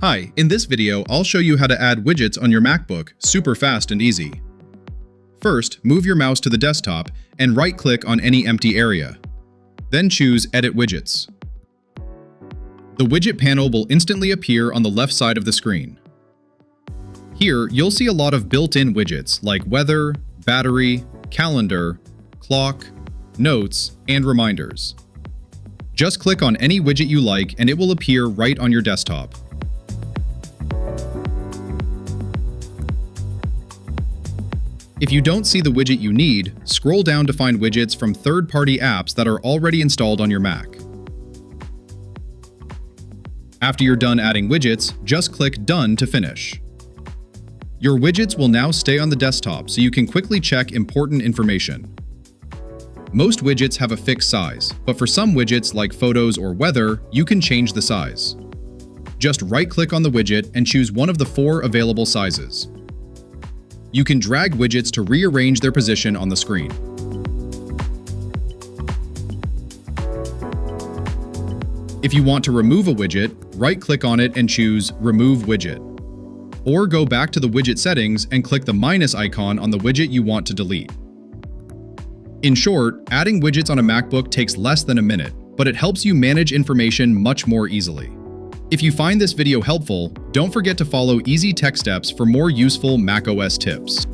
Hi, in this video, I'll show you how to add widgets on your MacBook super fast and easy. First, move your mouse to the desktop and right-click on any empty area. Then choose Edit Widgets. The widget panel will instantly appear on the left side of the screen. Here, you'll see a lot of built-in widgets like weather, battery, calendar, clock, notes, and reminders. Just click on any widget you like and it will appear right on your desktop. If you don't see the widget you need, scroll down to find widgets from third-party apps that are already installed on your Mac. After you're done adding widgets, just click Done to finish. Your widgets will now stay on the desktop so you can quickly check important information. Most widgets have a fixed size, but for some widgets like photos or weather, you can change the size. Just right-click on the widget and choose one of the 4 available sizes. You can drag widgets to rearrange their position on the screen. If you want to remove a widget, right-click on it and choose Remove Widget. Or go back to the widget settings and click the minus icon on the widget you want to delete. In short, adding widgets on a MacBook takes less than a minute, but it helps you manage information much more easily. If you find this video helpful, don't forget to follow easy tech steps for more useful macOS tips.